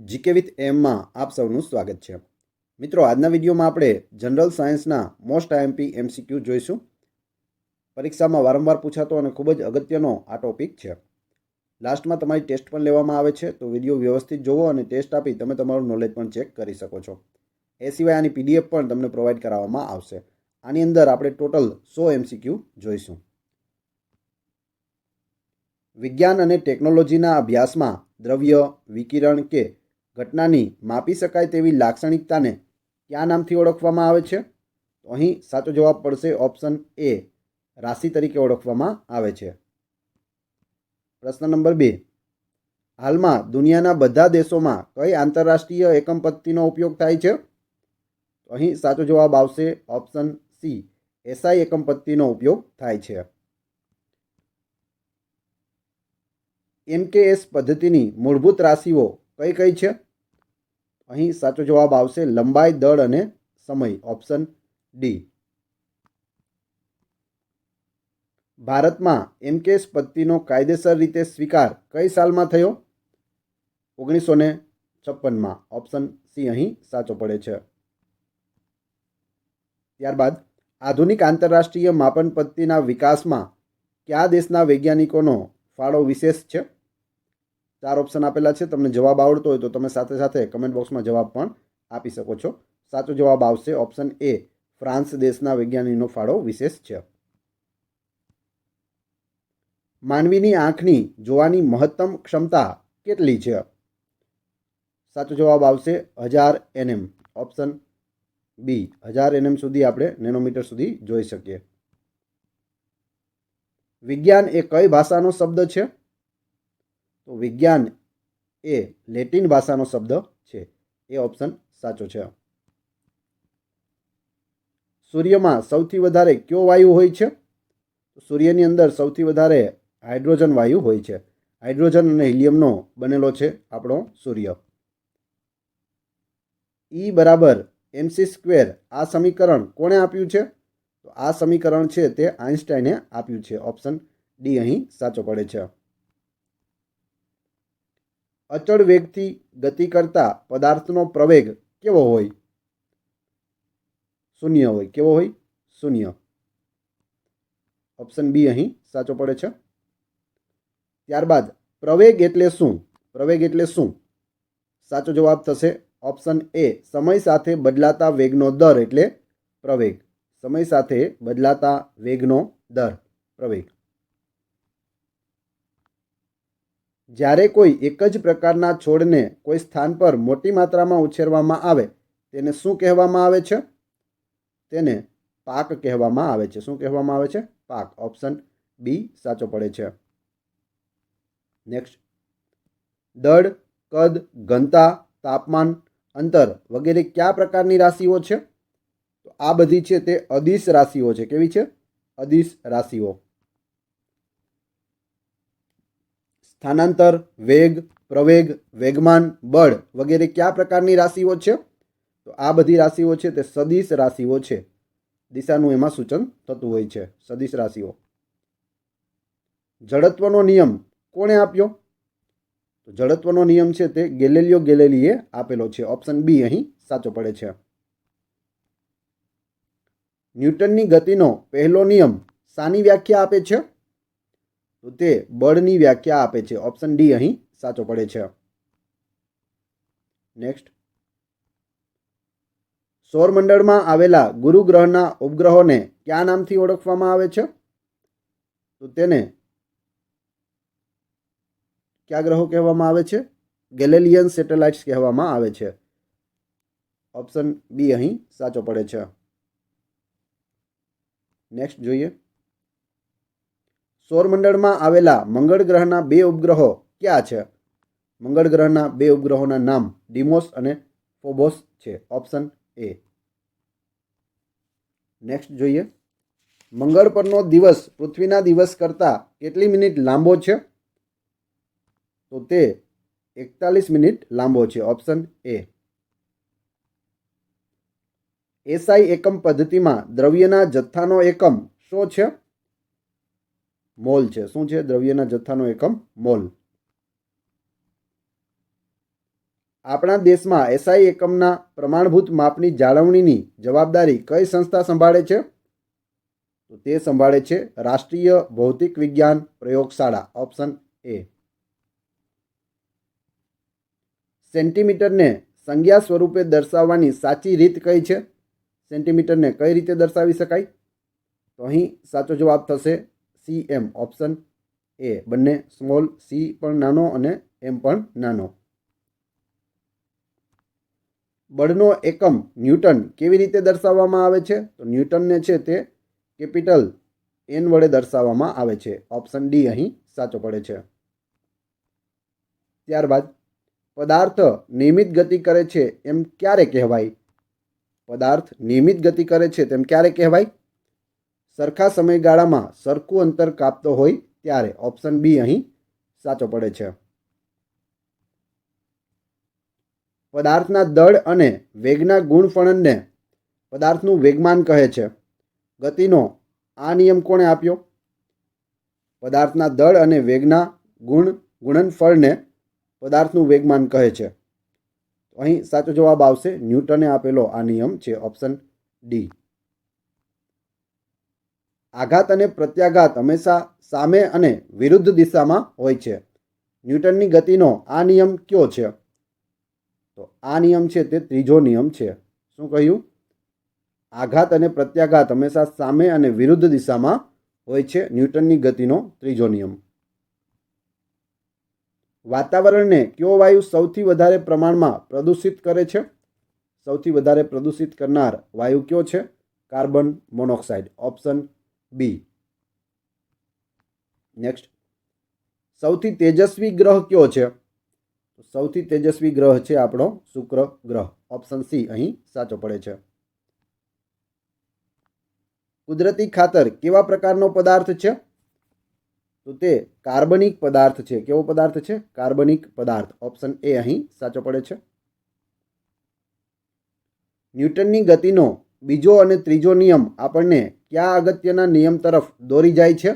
GK with એમમાં આપ સૌનું સ્વાગત છે. મિત્રો, આજના વિડીયોમાં આપણે જનરલ સાયન્સના મોસ્ટ આઈએમપી એમસીક્યુ જોઈશું. પરીક્ષામાં વારંવાર પૂછાતો અને ખૂબ જ અગત્યનો આ ટોપિક છે. લાસ્ટમાં તમારી ટેસ્ટ પણ લેવામાં આવે છે, તો વિડીયો વ્યવસ્થિત જોવો અને ટેસ્ટ આપી તમે તમારું નોલેજ પણ ચેક કરી શકો છો. એ સિવાય આની પીડીએફ પણ તમને પ્રોવાઈડ કરાવવામાં આવશે. આની અંદર આપણે ટોટલ 100 એમસીક્યુ જોઈશું. વિજ્ઞાન અને ટેકનોલોજીના અભ્યાસમાં દ્રવ્ય, વિકિરણ કે ઘટનાની માપી શકાય તેવી લાક્ષણિકતાને કયા નામથી ઓળખવામાં આવે છે? તો અહીં સાચો જવાબ પડશે ઓપ્શન એ, રાશિ તરીકે ઓળખવામાં આવે છે. પ્રશ્ન નંબર 2. હાલમાં દુનિયાના બધા દેશોમાં કઈ આંતરરાષ્ટ્રીય એકમ પદ્ધતિનો ઉપયોગ થાય છે? તો અહીં સાચો જવાબ આવશે ઓપ્શન સી, એસઆઈ એકમ પદ્ધતિનો ઉપયોગ થાય છે. એમકેએસ પદ્ધતિની મૂળભૂત રાશિઓ કઈ કઈ છે? અહીં સાચો જવાબ આવશે લંબાઈ, દળ અને સમય, ઓપ્શન ડી. ભારતમાં એમકેએસ પદ્ધતિનો કાયદેસર રીતે સ્વીકાર કઈ સાલમાં થયો? 1956માં, ઓપ્શન સી અહીં સાચો પડે છે. ત્યારબાદ આધુનિક આંતરરાષ્ટ્રીય માપન પદ્ધતિના વિકાસમાં કયા દેશના વૈજ્ઞાનિકોનો ફાળો વિશેષ છે? 4 ઓપ્શન આપેલા છે. તમને જવાબ આવડતો હોય તો તમે સાથે સાથે કમેન્ટ બોક્સમાં જવાબ પણ આપી શકો છો. સાચો જવાબ આવશે ઓપ્શન એ, ફ્રાન્સ દેશના વૈજ્ઞાનિકનો ફાળો વિશેષ છે. માનવીની આંખની જોવાની મહત્તમ ક્ષમતા કેટલી છે? સાચો જવાબ આવશે 1000 nm, ઓપ્શન બી, 1000 nm સુધી આપણે નેનોમીટર સુધી જોઈ શકીએ. વિજ્ઞાન એ કઈ ભાષાનો શબ્દ છે? તો વિજ્ઞાન એ લેટિન ભાષાનો શબ્દ છે. એ ઓપ્શન સાચો છે. સૂર્યમાં સૌથી વધારે કયો વાયુ હોય છે? સૂર્યની અંદર સૌથી વધારે હાઇડ્રોજન વાયુ હોય છે. હાઇડ્રોજન અને હિલિયમનો બનેલો છે આપણો સૂર્ય. E બરાબર mc², આ સમીકરણ કોણે આપ્યું છે? તો આ સમીકરણ છે તે આઇન્સ્ટાઈને આપ્યું છે. ઓપ્શન ડી અહીં સાચો પડે છે. અચળ વેગથી ગતિ કરતા પદાર્થનો પ્રવેગ કેવો હોય? શૂન્ય હોય. કેવો હોય? શૂન્ય. ઓપ્શન બી અહીં સાચો પડે છે. ત્યારબાદ પ્રવેગ એટલે શું? પ્રવેગ એટલે શું? સાચો જવાબ થશે ઓપ્શન એ, સમય સાથે બદલાતા વેગનો દર એટલે પ્રવેગ. સમય સાથે બદલાતા વેગનો દર, પ્રવેગ. જ્યારે કોઈ એક જ પ્રકારના છોડને કોઈ સ્થાન પર મોટી માત્રામાં ઉછેરવામાં આવે તેને શું કહેવામાં આવે છે? તેને પાક કહેવામાં આવે છે. શું કહેવામાં આવે છે? પાક. ઓપ્શન બી સાચો પડે છે. નેક્સ્ટ. દળ, કદ, ઘનતા, તાપમાન, અંતર વગેરે કયા પ્રકારની રાશિઓ છે? તો આ બધી છે તે અદિશ રાશિઓ છે. કેવી છે? અદિશ રાશિઓ. સ્થાનાંતર, વેગ, પ્રવેગ, વેગમાન, બળ વગેરે કયા પ્રકારની રાશિઓ છે? તો આ બધી રાશિઓ છે તે સદિશ રાશિઓ છે. દિશાનું એમાં સૂચન થતું હોય છે. સદિશ રાશિઓ. જડત્વનો નિયમ કોણે આપ્યો? તો જડત્વનો નિયમ છે તે ગેલિલિયો ગેલિલીએ આપેલો છે. ઓપ્શન બી અહીં સાચો પડે છે. ન્યૂટનની ગતિનો પહેલો નિયમ શાની વ્યાખ્યા આપે છે? તો તે બળની વ્યાખ્યા આપે છે. ઓપ્શન ડી અહીં સાચો પડે છે. નેક્સ્ટ. સૌરમંડળમાં આવેલા ગુરુ ગ્રહના ઉપગ્રહોને કયા નામથી ઓળખવામાં આવે છે? તો તેને કયા ગ્રહો કહેવામાં આવે છે? ગેલિલિયન સેટેલાઇટ્સ કહેવામાં આવે છે. ઓપ્શન બી અહીં સાચો પડે છે. નેક્સ્ટ જોઈએ. સૌરમંડળમાં આવેલા મંગળ ગ્રહના 2 ઉપગ્રહો ક્યાં છે? મંગળ ગ્રહના 2 ઉપગ્રહોના નામ ડિમોસ અને ફોબોસ છે. Option A. નેક્સ્ટ જોઈએ. મંગળ પરનો દિવસ પૃથ્વીના દિવસ કરતાં કેટલી મિનિટ લાંબો છે? તો તે 41 મિનિટ લાંબો છે. Option A. એસઆઈ એકમ પદ્ધતિમાં દ્રવ્યના જથ્થાનો એકમ શું છે? મોલ છે. શું છે? દ્રવ્યના જથ્થાનો એકમ મોલ. આપણા દેશમાં એસઆઈ એકમના પ્રમાણભૂત માપની જાળવણીની જવાબદારી કઈ સંસ્થા સંભાળે છે? તો તે સંભાળે છે રાષ્ટ્રીય ભૌતિક વિજ્ઞાન પ્રયોગશાળા, ઓપ્શન એ. સેન્ટીમીટરને સંજ્ઞા સ્વરૂપે દર્શાવવાની સાચી રીત કઈ છે? સેન્ટીમીટરને કઈ રીતે દર્શાવી શકાય? તો અહીં સાચો જવાબ થશે CM, ઓપ્શન એ. બંને સ્મોલ સી પણ નાનો અને એમ પણ નાનો. બળનો એકમ ન્યૂટન કેવી રીતે દર્શાવવામાં આવે છે? તો ન્યૂટનને છે તે કેપિટલ N વડે દર્શાવવામાં આવે છે. ઓપ્શન ડી અહીં સાચો પડે છે. ત્યારબાદ પદાર્થ નિયમિત ગતિ કરે છે એમ ક્યારે કહેવાય? પદાર્થ નિયમિત ગતિ કરે છે તેમ ક્યારે કહેવાય? સરખા સમયગાળામાં સરખું અંતર કાપતો હોય ત્યારે. ઓપ્શન બી અહીં સાચો પડે છે. પદાર્થના દળ અને વેગના ગુણફળનને પદાર્થનું વેગમાન કહે છે. ગતિનો આ નિયમ કોણે આપ્યો? પદાર્થના દળ અને વેગના ગુણનફળને પદાર્થનું વેગમાન કહે છે. અહીં સાચો જવાબ આવશે ન્યૂટને આપેલો આ નિયમ છે, ઓપ્શન ડી. આઘાત અને પ્રત્યાઘાત હંમેશા સામે અને વિરુદ્ધ દિશામાં હોય છે. ન્યૂટનની ગતિનો આ નિયમ કયો છે? તો આ નિયમ છે તે ત્રીજો નિયમ છે. શું કહ્યું? આઘાત અને પ્રત્યાઘાત હંમેશા સામે અને વિરુદ્ધ દિશામાં હોય છે. ન્યૂટનની ગતિનો ત્રીજો નિયમ. વાતાવરણને કયો વાયુ સૌથી વધારે પ્રમાણમાં પ્રદૂષિત કરે છે? સૌથી વધારે પ્રદૂષિત કરનાર વાયુ કયો છે? Carbon monoxide, option B. Next, સૌથી તેજસ્વી ગ્રહ કયો છે? સૌથી તેજસ્વી ગ્રહ છે આપણો શુક્ર ગ્રહ, ઓપ્શન સી અહીં સાચો પડે છે. કુદરતી ખાતર કેવા પ્રકારનો પદાર્થ છે? તો તે કાર્બનિક પદાર્થ છે. કેવો પદાર્થ છે? કાર્બનિક પદાર્થ, ઓપ્શન એ અહીં સાચો પડે છે. ન્યૂટનની ગતિનો બીજો અને ત્રીજો નિયમ આપણને કયા અગત્યના નિયમ તરફ દોરી જાય છે?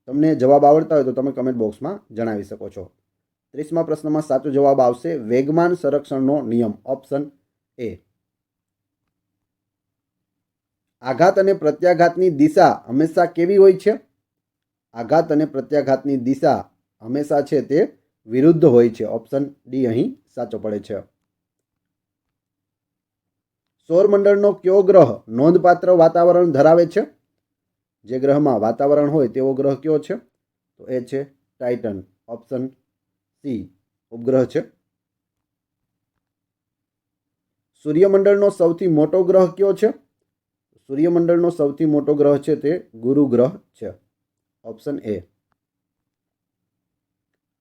તમને જવાબ આવડતા હોય તો તમે કમેન્ટ બોક્સમાં જણાવી શકો છો. 30મા પ્રશ્નમાં સાચો જવાબ આવશે વેગમાન સંરક્ષણનો નિયમ, ઓપ્શન એ. આઘાત અને પ્રત્યાઘાતની દિશા હંમેશા કેવી હોય છે? આઘાત અને પ્રત્યાઘાતની દિશા હંમેશા છે તે વિરુદ્ધ હોય છે. ઓપ્શન ડી અહીં સાચો પડે છે. સૌરમંડળનો કયો ગ્રહ નોંધપાત્ર વાતાવરણ ધરાવે છે? જે ગ્રહમાં વાતાવરણ હોય તેવો ગ્રહ કયો છે? તો એ છે ટાઇટન, ઓપ્શન સી ઉપગ્રહ છે. સૂર્યમંડળનો સૌથી મોટો ગ્રહ કયો છે? સૂર્યમંડળનો સૌથી મોટો ગ્રહ છે તે ગુરુ ગ્રહ છે, ઓપ્શન એ.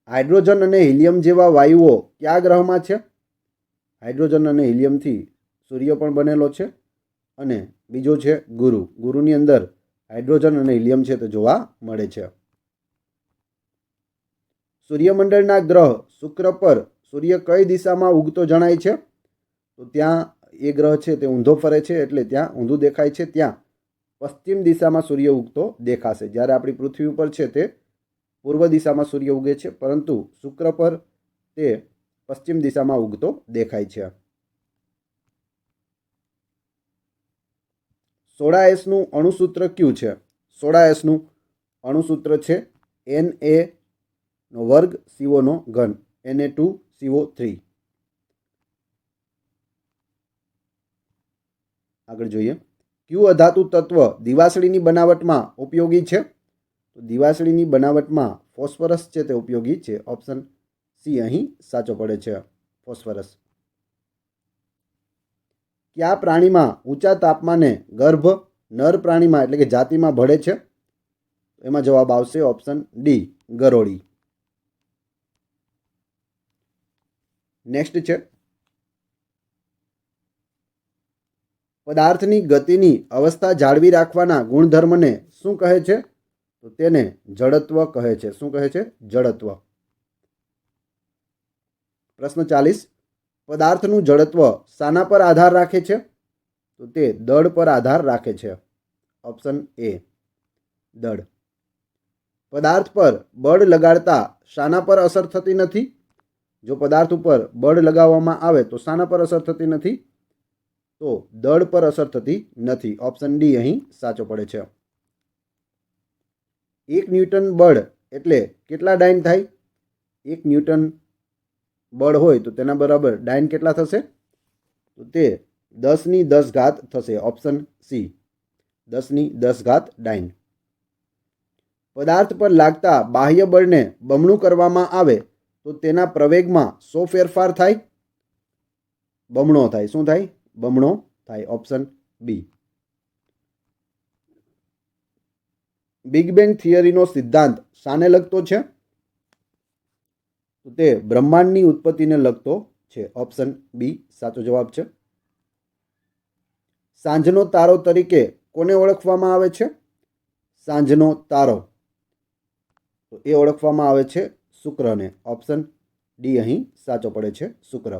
હાઇડ્રોજન અને હિલિયમ જેવા વાયુઓ કયા ગ્રહમાં છે? હાઇડ્રોજન અને હિલિયમથી સૂર્ય પણ બનેલો છે અને બીજો છે ગુરુ. ગુરુની અંદર હાઇડ્રોજન અને હિલિયમ છે તે જોવા મળે છે. સૂર્યમંડળના ગ્રહ શુક્ર પર સૂર્ય કઈ દિશામાં ઉગતો જણાય છે? તો ત્યાં એ ગ્રહ છે તે ઊંધો ફરે છે એટલે ત્યાં ઊંધું દેખાય છે. ત્યાં પશ્ચિમ દિશામાં સૂર્ય ઉગતો દેખાશે. જ્યારે આપણી પૃથ્વી ઉપર છે તે પૂર્વ દિશામાં સૂર્ય ઉગે છે, પરંતુ શુક્ર પર તે પશ્ચિમ દિશામાં ઉગતો દેખાય છે. સોડા એસનું અણુસૂત્ર કયું છે? સોડા એસનું અણુસૂત્ર છે Na2 CO નો ઘન, Na2CO3. આગળ જોઈએ, કયું અધાતુ તત્વ દિવાસળીની બનાવટમાં ઉપયોગી છે? તો દિવાસળીની બનાવટમાં ફોસ્ફરસ છે તે ઉપયોગી છે. ઓપ્શન સી અહીં સાચો પડે છે, ફોસ્ફરસ. કયા પ્રાણીમાં ઊંચા તાપમાને ગર્ભ નર પ્રાણીમાં એટલે કે જાતિમાં ભળે છે? એમાં જવાબ આવશે ઓપ્શન ડી, ગરોળી. નેક્સ્ટ છે, પદાર્થની ગતિની અવસ્થા જાળવી રાખવાના ગુણધર્મને શું કહે છે? તો તેને જડત્વ કહે છે. શું કહે છે? જડત્વ. પ્રશ્ન 40, પદાર્થનું જડત્વ શાના પર આધાર રાખે છે? તો તે દળ પર આધાર રાખે છે. ઓપ્શન એ, દળ. પદાર્થ પર બળ લગાડતા શાના પર અસર થતી નથી? જો પદાર્થ ઉપર બળ લગાવવામાં આવે તો શાના પર અસર થતી નથી? તો દળ પર અસર થતી નથી. ઓપ્શન ડી અહીં સાચો પડે છે. 1 ન્યૂટન બળ એટલે કેટલા ડાયન થાય? 1 ન્યૂટન બળ હોય તો તેના બરાબર ડાયન કેટલા થશે? તો તે 10⁻10 થશે. Option C 10⁻10 ડાયન. પદાર્થ પર લાગતા બાહ્ય બળને બમણું કરવામાં આવે તો તેના પ્રવેગમાં શો ફેરફાર થાય? બમણો થાય. શું થાય? બમણો થાય. Option B. બિગ બેંગ થિયરીનો સિદ્ધાંત શાને લગતો છે? તો તે બ્રહ્માંડની ઉત્પત્તિને લગતો છે. ઓપ્શન બી સાચો જવાબ છે. સાંજનો તારો તરીકે કોને ઓળખવામાં આવે છે? સાંજનો તારો તો એ ઓળખવામાં આવે છે શુક્રને. ઓપ્શન ડી અહીં સાચો પડે છે. શુક્ર.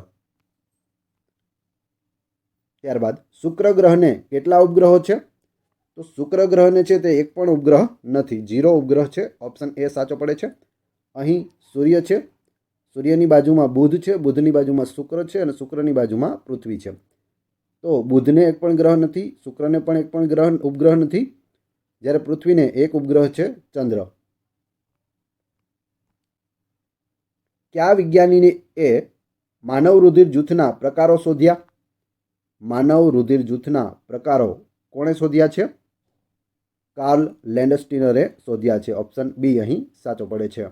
ત્યારબાદ શુક્ર ગ્રહને કેટલા ઉપગ્રહો છે? તો શુક્ર ગ્રહને છે તે એક પણ ઉપગ્રહ નથી, 0 ઉપગ્રહ છે. ઓપ્શન એ સાચો પડે છે. અહીં સૂર્ય છે, સૂર્યની બાજુમાં બુધ છે, બુધની બાજુમાં શુક્ર છે અને શુક્રની બાજુમાં પૃથ્વી છે. તો બુધને એક પણ ગ્રહ નથી, શુક્રને પણ એક પણ ઉપગ્રહ નથી, જ્યારે પૃથ્વીને એક ઉપગ્રહ છે, ચંદ્ર. કયા વિજ્ઞાનીએ માનવ રુધિર જૂથના પ્રકારો શોધ્યા? માનવ રુધિર જૂથના પ્રકારો કોણે શોધ્યા છે? કાર્લ લેન્ડસ્ટીનરે શોધ્યા છે. ઓપ્શન બી અહીં સાચો પડે છે.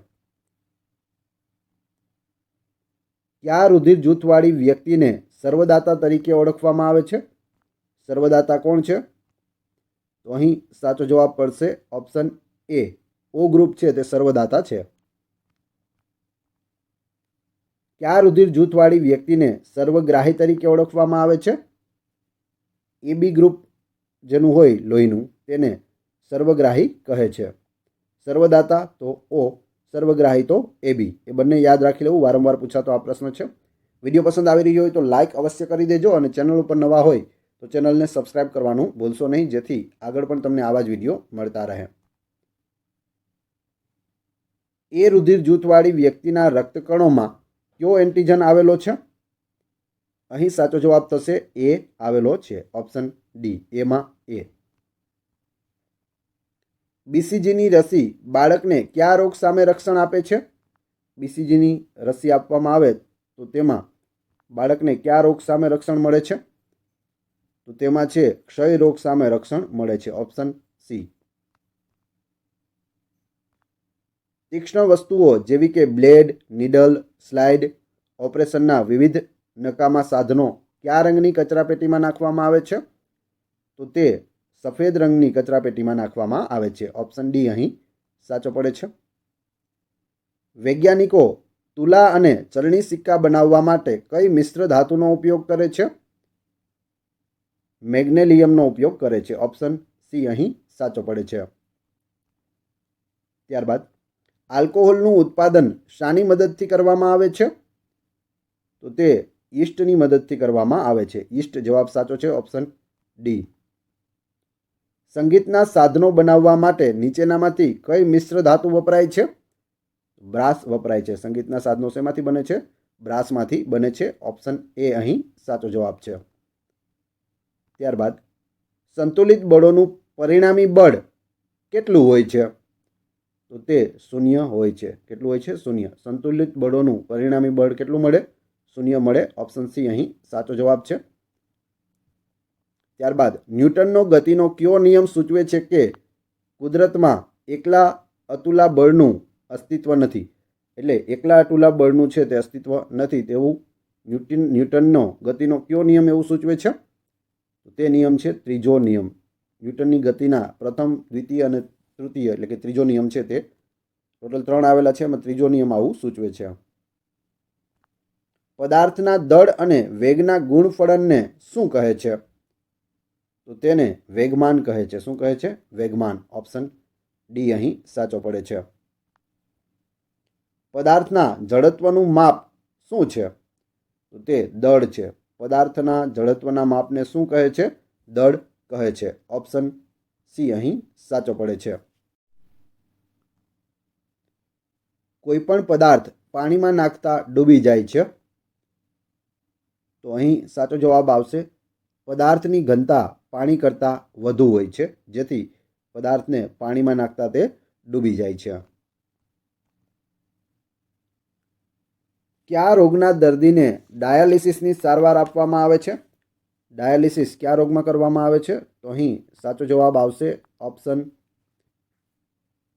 કયા રુધિર જૂથવાળી વ્યક્તિને સર્વદાતા તરીકે ઓળખવામાં આવે છે? સર્વદાતા કોણ છે? તો અહીં સાચો જવાબ પડશે ઓપ્શન એ. ઓ ગ્રુપ છે તે સર્વદાતા છે. કયા રુધિર જૂથવાળી વ્યક્તિને સર્વગ્રાહી તરીકે ઓળખવામાં આવે છે? એબી ગ્રુપ જેનું હોય લોહીનું તેને સર્વગ્રાહી કહે છે. સર્વદાતા તો ઓ, સર્વગ્રાહી તો એબી. એ બંને યાદ રાખી લેવું, વારંવાર પૂછાતો આ પ્રશ્ન છે. વિડીયો પસંદ આવી રહ્યો હોય તો લાઇક અવશ્ય કરી દેજો અને ચેનલ ઉપર નવા હોય તો ચેનલને સબસ્ક્રાઇબ કરવાનું ભૂલશો નહીં, જેથી આગળ પણ તમને આવા જ વિડીયો મળતા રહે. એ રુધિર જૂથવાળી વ્યક્તિના રક્તકણોમાં કયો એન્ટીજન આવેલો છે? અહીં સાચો જવાબ થશે એ આવેલો છે. ઓપ્શન ડી એમાં એ. બીસીજીની રસી બાળકને કયા રોગ સામે રક્ષણ આપે છે? બીસીજીની રસી આપવામાં આવે તો તેમાં બાળકને કયા રોગ સામે રક્ષણ મળે છે? તો તેમાં છે ક્ષય રોગ સામે રક્ષણ મળે છે. Option C. તીક્ષ્ણ વસ્તુઓ જેવી કે બ્લેડ, નીડલ, સ્લાઇડ, ઓપરેશનના વિવિધ નકામા સાધનો કયા રંગની કચરાપેટીમાં નાખવામાં આવે છે? તો તે સફેદ રંગની કચરાપેટીમાં નાખવામાં આવે છે. ઓપ્શન ડી અહીં સાચો પડે છે. વૈજ્ઞાનિકો તુલા અને ચલણી સિક્કા બનાવવા માટે કઈ મિશ્ર ધાતુનો ઉપયોગ કરે છે? મેગ્નેલિયમનો ઉપયોગ કરે છે. ઓપ્શન સી અહીં સાચો પડે છે. ત્યારબાદ આલ્કોહોલનું ઉત્પાદન શાની મદદથી કરવામાં આવે છે? તો તે યીસ્ટની મદદથી કરવામાં આવે છે. યીસ્ટ જવાબ સાચો છે. Option D. સંગીતના સાધનો બનાવવા માટે નીચેનામાંથી કઈ મિશ્ર ધાતુ વપરાય છે? બ્રાસ વપરાય છે. સંગીતના સાધનો શેમાંથી બને છે? બ્રાસમાંથી બને છે. ઓપ્શન એ અહીં સાચો જવાબ છે. ત્યારબાદ સંતુલિત બળોનું પરિણામી બળ કેટલું હોય છે? તો તે 0 હોય છે. કેટલું હોય છે? 0. સંતુલિત બળોનું પરિણામી બળ કેટલું મળે? 0 મળે. ઓપ્શન સી અહીં સાચો જવાબ છે. ત્યારબાદ ન્યૂટનનો ગતિનો કયો નિયમ સૂચવે છે કે કુદરતમાં એકલા અતુલા બળનું અસ્તિત્વ નથી? એટલે એકલા અતુલા બળનું છે તે અસ્તિત્વ નથી તેવું ન્યૂટનનો ગતિનો કયો નિયમ એવું સૂચવે છે? તે નિયમ છે ત્રીજો નિયમ. ન્યૂટનની ગતિના પ્રથમ, દ્વિતીય અને તૃતીય એટલે કે ત્રીજો નિયમ છે તે ટોટલ 3 આવેલા છે, એમાં ત્રીજો નિયમ આવું સૂચવે છે. પદાર્થના દળ અને વેગના ગુણફળનને શું કહે છે? તો તેને વેગમાન કહે છે. શું કહે છે? વેગમાન. ઓપ્શન ડી અહીં સાચો પડે છે. પદાર્થના જડત્વનું માપ શું છે? તો તે દળ છે. પદાર્થના જડત્વના માપને શું કહે છે? દળ કહે છે. ઓપ્શન સી અહીં સાચો પડે છે. કોઈપણ પદાર્થ પાણીમાં નાખતા ડૂબી જાય છે? તો અહીં સાચો જવાબ આવશે પદાર્થની ઘનતા પાણી કરતાં વધુ હોય છે, જેથી પદાર્થને પાણીમાં નાખતા તે ડૂબી જાય છે. કયા રોગના દર્દીને ડાયાલિસિસની સારવાર આપવામાં આવે છે? ડાયાલિસિસ કયા રોગમાં કરવામાં આવે છે? તો અહીં સાચો જવાબ આવશે ઓપ્શન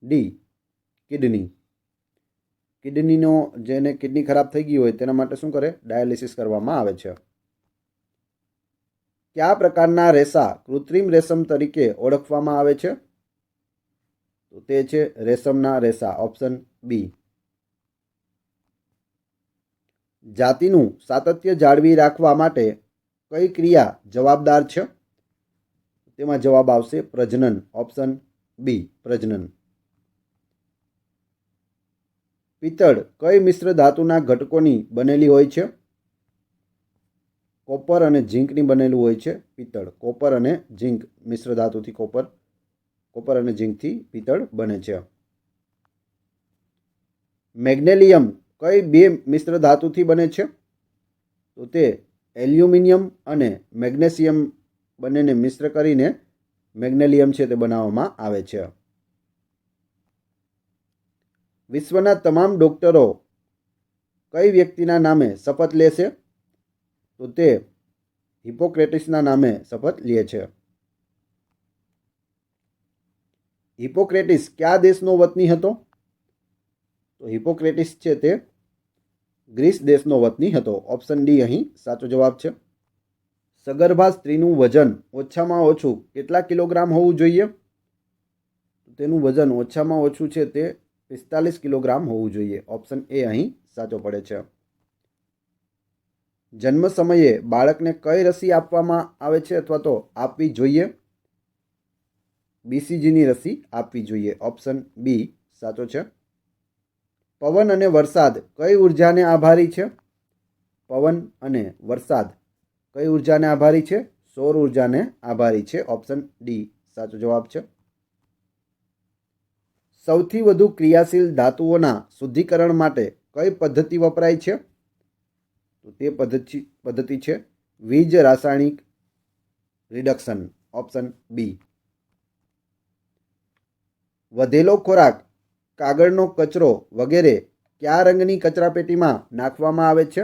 ડી, કિડની. કિડનીનો જેને કિડની ખરાબ થઈ ગઈ હોય તેના માટે શું કરે? ડાયાલિસિસ કરવામાં આવે છે. કયા પ્રકારના રેસા કૃત્રિમ રેશમ તરીકે ઓળખવામાં આવે છે? તો તે છે રેશમના રેસા, ઓપ્શન બી. જાતિનું સાતત્ય જાળવી રાખવા માટે કઈ ક્રિયા જવાબદાર છે? તેમાં જવાબ આવશે પ્રજનન, ઓપ્શન બી, પ્રજનન. પિત્તળ કઈ મિશ્ર ધાતુના ઘટકોની બનેલી હોય છે? કોપર અને ઝીંકની બનેલું હોય છે પિત્તળ. કોપર અને ઝીંક મિશ્ર ધાતુથી કોપર અને ઝીંકથી પિત્તળ બને છે. મેગ્નેલિયમ કઈ બે મિશ્ર ધાતુથી બને છે? તો તે એલ્યુમિનિયમ અને મેગ્નેશિયમ બંનેને મિશ્ર કરીને મેગ્નેલિયમ છે તે બનાવવામાં આવે છે. વિશ્વના તમામ ડોક્ટરો કઈ વ્યક્તિના નામે શપથ લેશે? તો તે હિપોક્રેટિસના નામે શપથ લે છે. હિપોક્રેટિસ કયા દેશનો વતની હતો? તો હિપોક્રેટિસ છે તે ગ્રીસ દેશનો વતની હતો. ઓપ્શન ડી અહીં સાચો જવાબ છે. સગર્ભા સ્ત્રીનું વજન ઓછામાં ઓછું કેટલા કિલોગ્રામ હોવું જોઈએ? તેનું વજન ઓછામાં ઓછું છે તે 45 કિલોગ્રામ હોવું જોઈએ. ઓપ્શન એ અહીં સાચો પડે છે. જન્મ સમયે બાળકને કઈ રસી આપવામાં આવે છે અથવા તો આપવી જોઈએ? BCGની રસી આપવી જોઈએ. ઓપ્શન બી સાચો છે. પવન અને વરસાદ કઈ ઉર્જાને આભારી છે? પવન અને વરસાદ કઈ ઉર્જાને આભારી છે? સૌર ઉર્જાને આભારી છે. ઓપ્શન ડી સાચો જવાબ છે. સૌથી વધુ ક્રિયાશીલ ધાતુઓના શુદ્ધિકરણ માટે કઈ પદ્ધતિ વપરાય છે? તો તે પદ્ધતિ છે વીજ રાસાયણિક રિડક્શન. Option B. વધેલો ખોરાક, કાગળનો કચરો વગેરે કયા રંગની કચરાપેટીમાં નાખવામાં આવે છે?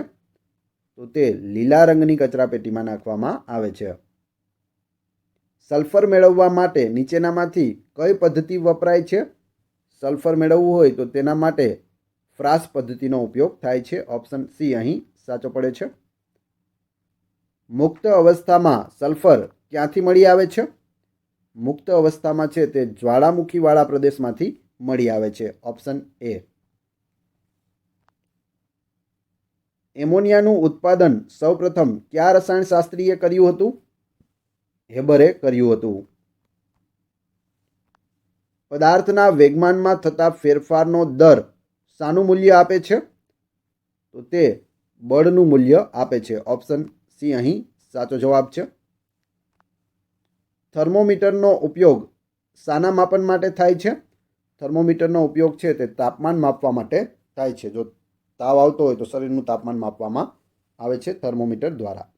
તો તે લીલા રંગની કચરાપેટીમાં નાખવામાં આવે છે. સલ્ફર મેળવવા માટે નીચેનામાંથી કઈ પદ્ધતિ વપરાય છે? સલ્ફર મેળવવું હોય તો તેના માટે ફ્રાસ પદ્ધતિનો ઉપયોગ થાય છે. ઓપ્શન સી અહીં સાચો પડે છે. મુક્ત અવસ્થામાં સલ્ફર ક્યાંથી મળી આવે છે? મુક્ત અવસ્થામાં છે તે જ્વાળામુખીવાળા પ્રદેશમાંથી મળી આવે છે. Option A. એમોનિયાનું ઉત્પાદન સૌપ્રથમ કયા રસાયણશાસ્ત્રીએ કર્યું હતું? હેબરે કર્યું હતું. પદાર્થના વેગમાનમાં થતા ફેરફારનો દર શાનું મૂલ્ય આપે છે? તો તે બળનું મૂલ્ય આપે છે. ઓપ્શન સી અહીં સાચો જવાબ છે. થર્મોમીટરનો ઉપયોગ શાના માપન માટે થાય છે? થર્મોમીટરનો ઉપયોગ છે તે તાપમાન માપવા માટે થાય છે. જો તાવ આવતો હોય તો શરીરનું તાપમાન માપવામાં આવે છે થર્મોમીટર દ્વારા.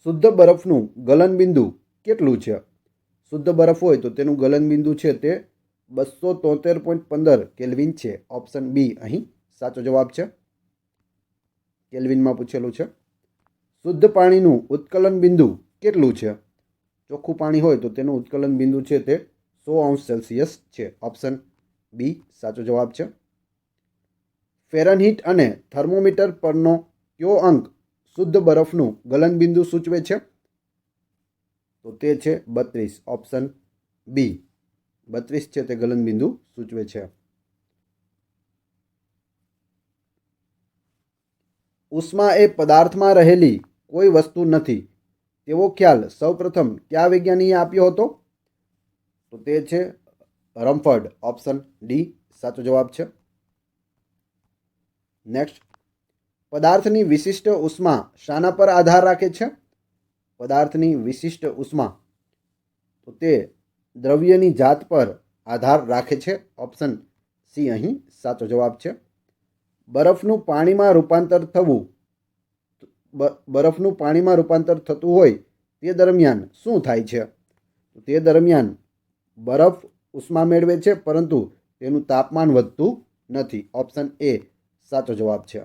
શુદ્ધ બરફનું ગલનબિંદુ કેટલું છે? શુદ્ધ બરફ હોય તો તેનું ગલનબિંદુ છે તે 273.15 કેલ્વિન છે. ઓપ્શન બી અહીં સાચો જવાબ છે. કેલ્વિનમાં પૂછેલું છે. શુદ્ધ પાણીનું ઉત્કલન બિંદુ કેટલું છે? ચોખ્ખું પાણી હોય તો તેનું ઉત્કલન બિંદુ છે તે 100°C છે. ઓપ્શન બી સાચો જવાબ છે. ફેરનહીટ અને થર્મોમીટર પરનો કયો અંક શુદ્ધ બરફનું ગલનબિંદુ સૂચવે છે? તો તે છે 32. ઓપ્શન બી 32 છે તે ગલનબિંદુ સૂચવે છે. ઉષ્મા એ પદાર્થમાં રહેલી કોઈ વસ્તુ નથી તેવો ખ્યાલ સૌપ્રથમ કયા વૈજ્ઞાનિકે આપ્યો હતો? તો તે છે રમફર્ડ. ઓપ્શન ડી સાચો જવાબ છે. નેક્સ્ટ, પદાર્થની વિશિષ્ટ ઉષ્મા શાના પર આધાર રાખે છે? પદાર્થની વિશિષ્ટ ઉષ્મા તો તે દ્રવ્યની જાત પર આધાર રાખે છે. ઓપ્શન સી અહીં સાચો જવાબ છે. બરફનું પાણીમાં રૂપાંતર થતું હોય તે દરમિયાન શું થાય છે? તો તે દરમિયાન બરફ ઉષ્મા મેળવે છે, પરંતુ તેનું તાપમાન વધતું નથી. ઓપ્શન એ સાચો જવાબ છે.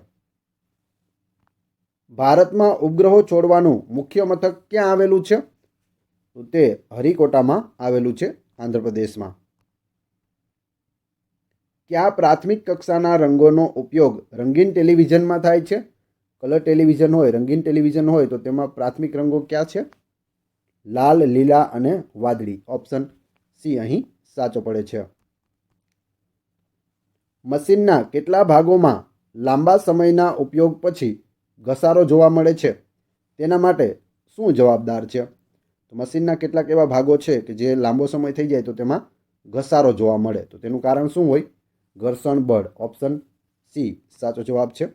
ભારતમાં ઉપગ્રહો છોડવાનું મુખ્ય મથક ક્યાં આવેલું છે? તો તે હરિકોટામાં આવેલું છે, આંધ્રપ્રદેશમાં. કયા પ્રાથમિક કક્ષાના રંગોનો ઉપયોગ રંગીન ટેલિવિઝનમાં થાય છે? કલર ટેલિવિઝન હોય, રંગીન ટેલિવિઝન હોય તો તેમાં પ્રાથમિક રંગો કયા છે? લાલ, લીલા અને વાદળી. ઓપ્શન સી અહીં સાચો પડે છે. મશીનના કેટલા ભાગોમાં લાંબા સમયના ઉપયોગ પછી ઘસારો જોવા મળે છે? તેના માટે શું જવાબદાર છે? તો મશીનના કેટલાક એવા ભાગો છે કે જે લાંબો સમય થઈ જાય તો તેમાં ઘસારો જોવા મળે, તો તેનું કારણ શું હોય? ઘર્ષણ બળ. ઓપ્શન સી સાચો જવાબ છે.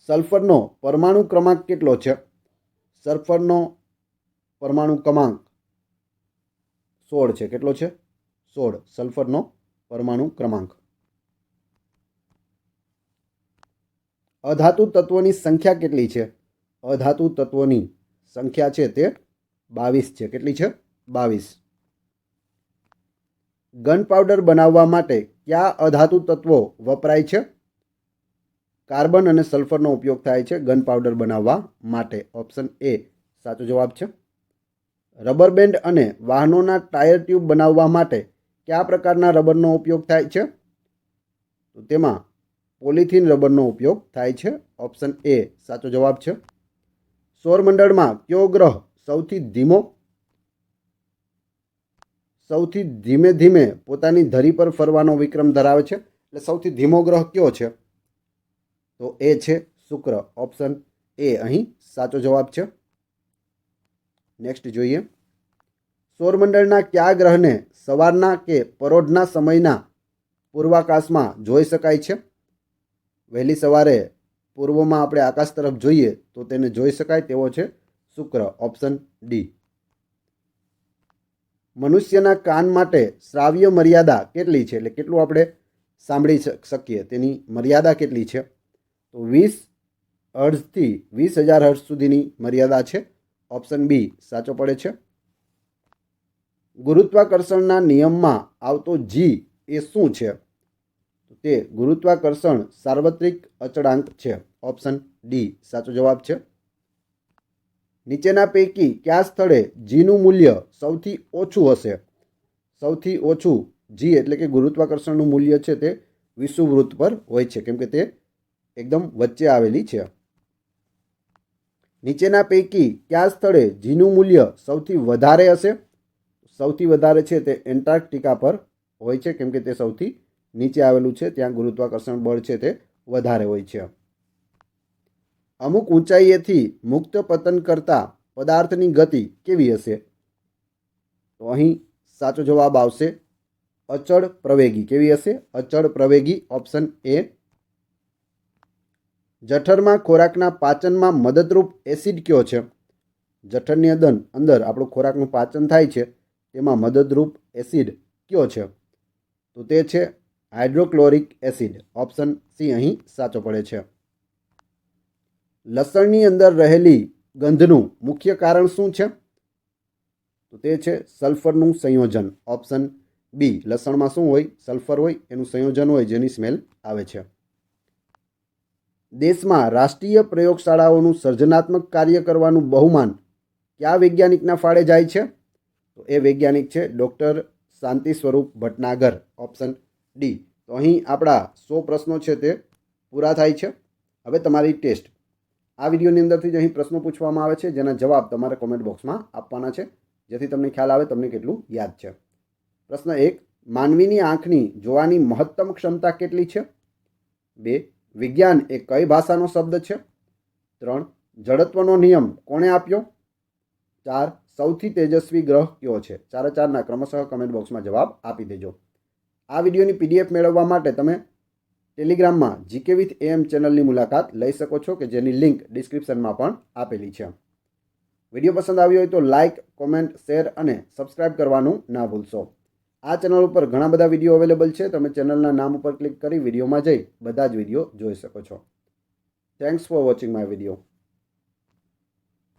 સલ્ફરનો પરમાણુ ક્રમાંક કેટલો છે? સલ્ફરનો પરમાણુ ક્રમાંક 16 છે. કેટલો છે? 16 સલ્ફરનો પરમાણુ ક્રમાંક. અધાતુ તત્વોની સંખ્યા કેટલી છે? અધાતુ તત્વોની સંખ્યા છે તે 22 છે. કેટલી છે? 22. ગન પાવડર બનાવવા માટે કયા અધાતુ તત્વો વપરાય છે? કાર્બન અને સલ્ફરનો ઉપયોગ થાય છે ગન પાવડર બનાવવા માટે. ઓપ્શન એ સાચો જવાબ છે. રબર બેન્ડ અને વાહનોના ટાયર ટ્યુબ બનાવવા માટે કયા પ્રકારના રબરનો ઉપયોગ થાય છે? તો તેમાં પોલિથીન રબરનો ઉપયોગ થાય છે. ઓપ્શન એ સાચો જવાબ છે. સૌરમંડળમાં કયો ગ્રહ સૌથી ધીમે ધીમે પોતાની ધરી પર ફરવાનો વિક્રમ ધરાવે છે? એટલે સૌથી ધીમો ગ્રહ કયો છે? તો એ છે શુક્ર. ઓપ્શન એ અહીં સાચો જવાબ છે. નેક્સ્ટ જોઈએ. સૌરમંડળના કયા ગ્રહને સવારના કે પરોઢના સમયના પૂર્વાકાશમાં જોઈ શકાય છે? વહેલી સવારે પૂર્વમાં આપણે આકાશ તરફ જોઈએ તો તેને જોઈ શકાય તેવો છે શુક્ર. Option D. મનુષ્યના કાન માટે શ્રાવ્ય મર્યાદા કેટલી છે? એટલે કેટલું આપણે સાંભળી શકીએ તેની મર્યાદા કેટલી છે? તો 20 હર્ટ્ઝથી 20,000 હર્ટ્ઝ સુધીની મર્યાદા છે. ઓપ્શન બી સાચો પડે છે. ગુરુત્વાકર્ષણના નિયમમાં આવતો જી એ શું છે? તે ગુરુત્વાકર્ષણ સાર્વત્રિક અચળાંક છે. ઓપ્શન ડી સાચો જવાબ છે. નીચેના પૈકી કયા સ્થળે જીનું મૂલ્ય સૌથી ઓછું હશે? સૌથી ઓછું જી એટલે કે ગુરુત્વાકર્ષણનું મૂલ્ય છે તે વિષુવવૃત્ત પર હોય છે, કેમ કે તે એકદમ વચ્ચે આવેલી છે. નીચેના પૈકી કયા સ્થળે જીનું મૂલ્ય સૌથી વધારે હશે? સૌથી વધારે છે તે એન્ટાર્કટિકા પર હોય છે, કેમ કે તે સૌથી નીચે આવેલું છે, ત્યાં ગુરુત્વાકર્ષણ બળ છે તે વધારે હોય છે. અમુક ઊંચાઈએથી મુક્ત પતન કરતા પદાર્થની ગતિ કેવી હશે? તો અહીં સાચો જવાબ આવશે અચળ પ્રવેગી. કેવી હશે? અચળ પ્રવેગી. Option A. જઠરમાં ખોરાકના પાચનમાં મદદરૂપ એસિડ કયો છે? જઠરની અંદર આપણું ખોરાકનું પાચન થાય છે તેમાં મદદરૂપ એસિડ કયો છે? તો તે છે હાઇડ્રોક્લોરિક એસિડ. ઓપ્શન સી અહીં સાચો પડે છે. લસણની અંદર રહેલી ગંધનું મુખ્ય કારણ શું છે? તો તે છે સલ્ફરનું સંયોજન. Option B. લસણમાં શું હોય? સલ્ફર હોય, એનું સંયોજન હોય જેની સ્મેલ આવે છે. દેશમાં રાષ્ટ્રીય પ્રયોગશાળાઓનું સર્જનાત્મક કાર્ય કરવાનું બહુમાન કયા વૈજ્ઞાનિકના ફાળે જાય છે? તો એ વૈજ્ઞાનિક છે ડૉક્ટર શાંતિ સ્વરૂપ ભટનાગર. Option D. તો અહીં આપણા 100 પ્રશ્નો છે તે પૂરા થાય છે. હવે તમારી ટેસ્ટ. આ વિડીયોની અંદરથી જ અહીં પ્રશ્નો પૂછવામાં આવે છે જેના જવાબ તમારે કોમેન્ટ બોક્સમાં આપવાના છે, જેથી તમને ખ્યાલ આવે તમને કેટલું યાદ છે. પ્રશ્ન 1. માનવીની આંખની જોવાની મહત્તમ ક્ષમતા કેટલી છે? 2. વિજ્ઞાન એ કઈ ભાષાનો શબ્દ છે? 3. જડત્વનો નિયમ કોણે આપ્યો? 4. સૌથી તેજસ્વી ગ્રહ કયો છે? 4 ક્રમશઃ કમેન્ટ બોક્સમાં જવાબ આપી દેજો. આ વિડીયોની PDF મેળવવા માટે તમે ટેલિગ્રામમાં GK with AM ચેનલની મુલાકાત લઈ શકો છો, કે જેની લિંક ડિસ્ક્રિપ્શનમાં પણ આપેલી છે. વિડીયો પસંદ આવ્યો હોય તો લાઇક, કોમેન્ટ, શેર અને સબસ્ક્રાઇબ કરવાનું ના ભૂલશો. આ ચેનલ ઉપર ઘણા બધા વિડીયો અવેલેબલ છે. તમે ચેનલના નામ ઉપર ક્લિક કરી વિડીયોમાં જઈ બધા જ વિડીયો જોઈ શકો છો. Thanks for watching my video.